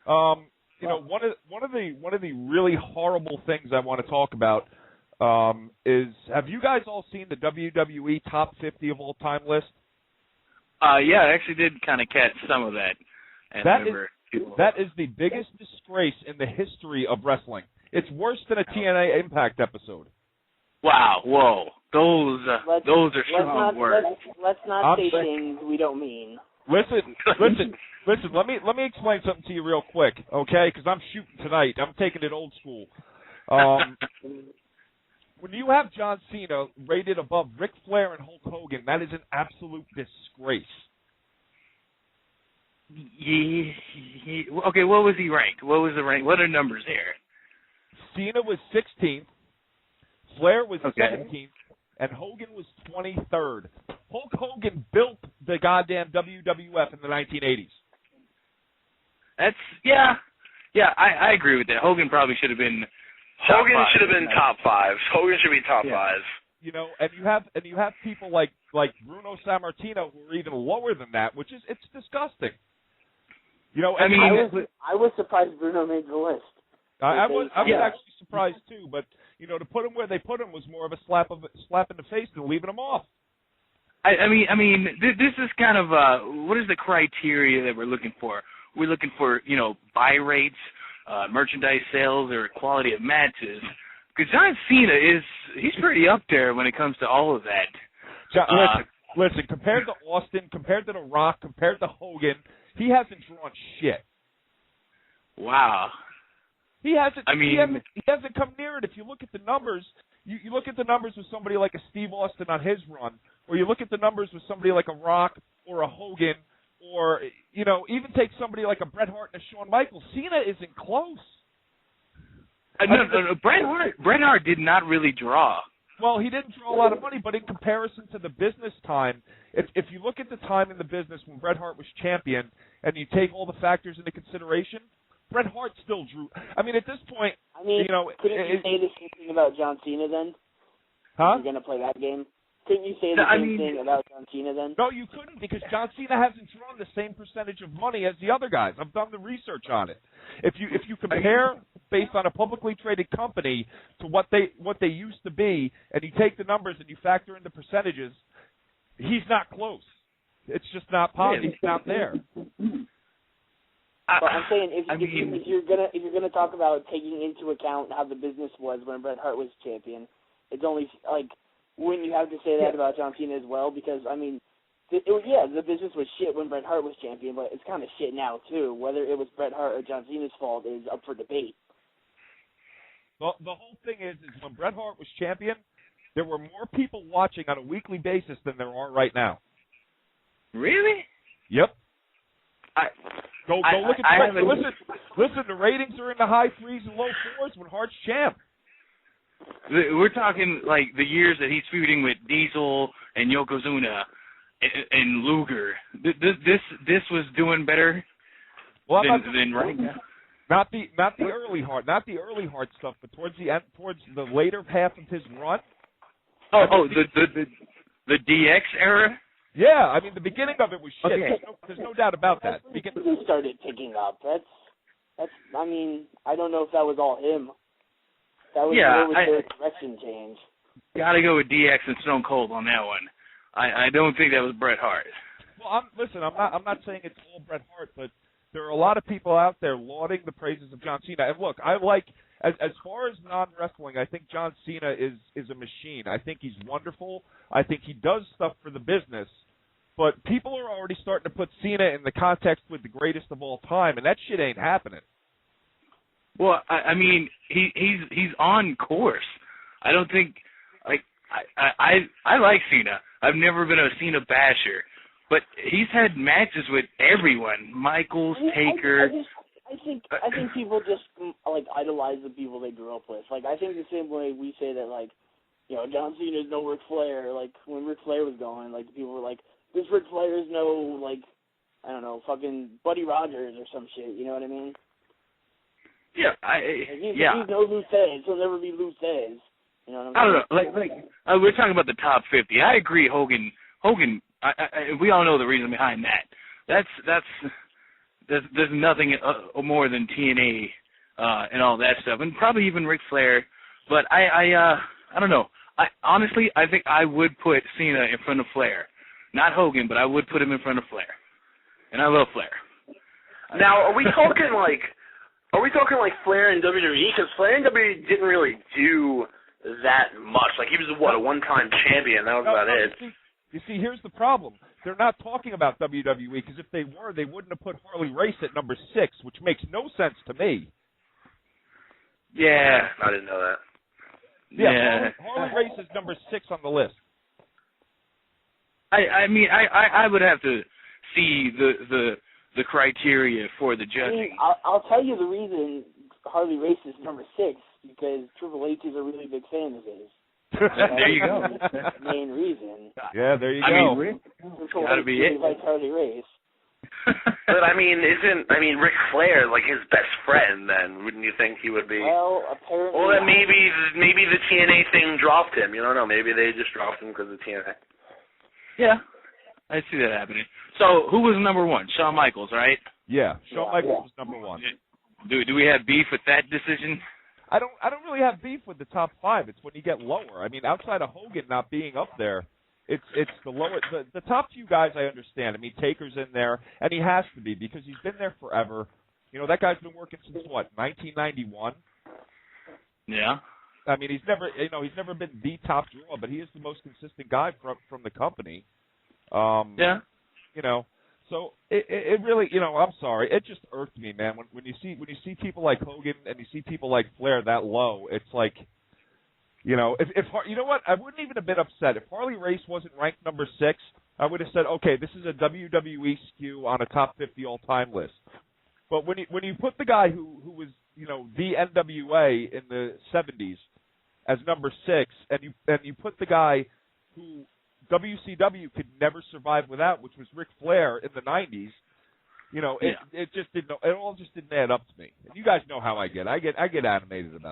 One of the really horrible things I want to talk about is, have you guys all seen the WWE Top 50 of all time list? Yeah, I actually did kind of catch some of that. And that is the biggest disgrace in the history of wrestling. It's worse than a TNA Impact episode. Wow, whoa. Those are strong words. Let's not say things we don't mean. Listen. Let me explain something to you real quick, okay? Because I'm shooting tonight. I'm taking it old school. When you have John Cena rated above Ric Flair and Hulk Hogan, that is an absolute disgrace. Yeah. Okay, what was he ranked? What was the rank? What are numbers there? Cena was 16th, Flair was 17th, and Hogan was 23rd. Hulk Hogan built the goddamn WWF in the 1980s. I agree with that. Hogan probably should have been. Hogan should have been top 5. Hogan should be top 5. You know, and you have people like Bruno Sammartino who are even lower than that, which is it's disgusting. You know, I was surprised Bruno made the list. I was actually surprised too, but you know, to put him where they put him was more of a slap in the face than leaving him off. I mean, this is kind of what is the criteria that we're looking for? We're looking for, you know, buy rates, merchandise sales, or quality of matches. Because John Cena he's pretty up there when it comes to all of that. Listen, compared to Austin, compared to The Rock, compared to Hogan, he hasn't drawn shit. Wow. He hasn't come near it. If you look at the numbers, you look at the numbers with somebody like a Steve Austin on his run, or you look at the numbers with somebody like a Rock or a Hogan, or, you know, even take somebody like a Bret Hart and a Shawn Michaels. Cena isn't close. No, Bret Hart did not really draw. Well, he didn't draw a lot of money, but in comparison to the business time, if you look at the time in the business when Bret Hart was champion, and you take all the factors into consideration, Bret Hart still drew. I mean, at this point, you know, couldn't you say the same thing about John Cena then? Huh? You're going to play that game? Couldn't you say the same thing about John Cena then? No, you couldn't, because John Cena hasn't drawn the same percentage of money as the other guys. I've done the research on it. If you compare based on a publicly traded company to what they used to be, and you take the numbers and you factor in the percentages, he's not close. It's just not possible. He's not there. But I'm saying if you're gonna talk about taking into account how the business was when Bret Hart was champion, it's only like. Wouldn't you have to say that about John Cena as well? Because, I mean, the business was shit when Bret Hart was champion, but it's kind of shit now, too. Whether it was Bret Hart or John Cena's fault is up for debate. Well, the whole thing is when Bret Hart was champion, there were more people watching on a weekly basis than there are right now. Really? Yep. Go look at the listen, the ratings are in the high 3s and low 4s when Hart's champ. We're talking like the years that he's feuding with Diesel and Yokozuna and Luger. This was doing better than right now. Not the early Hart stuff, but towards the end, towards the later half of his run. The DX era. Yeah, I mean the beginning of it was shit. Okay. There's no doubt about that. He started picking up. That's. I mean, I don't know if that was all him. That was their direction change. Got to go with DX and Stone Cold on that one. I don't think that was Bret Hart. Well, I'm not saying it's all Bret Hart, but there are a lot of people out there lauding the praises of John Cena. And look, I like as far as non-wrestling, I think John Cena is a machine. I think he's wonderful. I think he does stuff for the business. But people are already starting to put Cena in the context with the greatest of all time, and that shit ain't happening. Well, I mean, he's on course. I don't think I like Cena. I've never been a Cena basher, but he's had matches with everyone. Michaels, Taker. I think people just like idolize the people they grew up with. Like I think the same way we say that like, you know, John Cena's no Ric Flair. Like when Ric Flair was going, like the people were like, this Ric Flair is no like, I don't know, fucking Buddy Rogers or some shit. You know what I mean? Yeah, he's no Lou Thesz. He'll never be Lou Thesz. You know what I don't know. We're talking about the top 50. I agree, Hogan. We all know the reason behind that. there's nothing more than TNA and all that stuff, and probably even Ric Flair. But I don't know. Honestly, I think I would put Cena in front of Flair. Not Hogan, but I would put him in front of Flair. And I love Flair. Now, are we talking like Flair and WWE? Because Flair and WWE didn't really do that much. Like, he was, a one-time champion. That was about it. You see, here's the problem. They're not talking about WWE, because if they were, they wouldn't have put Harley Race at number 6, which makes no sense to me. Yeah. I didn't know that. Yeah. Harley Race is number 6 on the list. I mean, I would have to see the criteria for the judging. I'll tell you the reason Harley Race is number 6, because Triple H is a really big fan of his. There you go. That's the main reason. Yeah, there you go. Triple H really likes Harley Race. But I mean, Ric Flair like his best friend? Then wouldn't you think he would be? Well, apparently. Well, then maybe the TNA thing dropped him. You don't know. Maybe they just dropped him because of TNA. Yeah, I see that happening. So who was number 1? Shawn Michaels, right? Yeah, Shawn Michaels was number 1. Do we have beef with that decision? I don't really have beef with the top 5. It's when you get lower. I mean, outside of Hogan not being up there, it's the lower the top few guys I understand. I mean, Taker's in there, and he has to be because he's been there forever. You know, that guy's been working since what, 1991? Yeah. I mean, he's never been the top draw, but he is the most consistent guy from the company. Yeah. You know, so it really, you know, I'm sorry, it just irked me, man. When you see people like Hogan and you see people like Flair that low, it's like, you know, if you know what, I wouldn't even have been upset if Harley Race wasn't ranked number 6. I would have said, okay, this is a WWE skew on a top 50 all-time list. But when you put the guy who was, you know, the NWA in the 70s as number 6, and you put the guy who WCW could never survive without, which was Ric Flair in the 90s, you know, it just didn't. It all just didn't add up to me. And you guys know how I get. I get animated about it.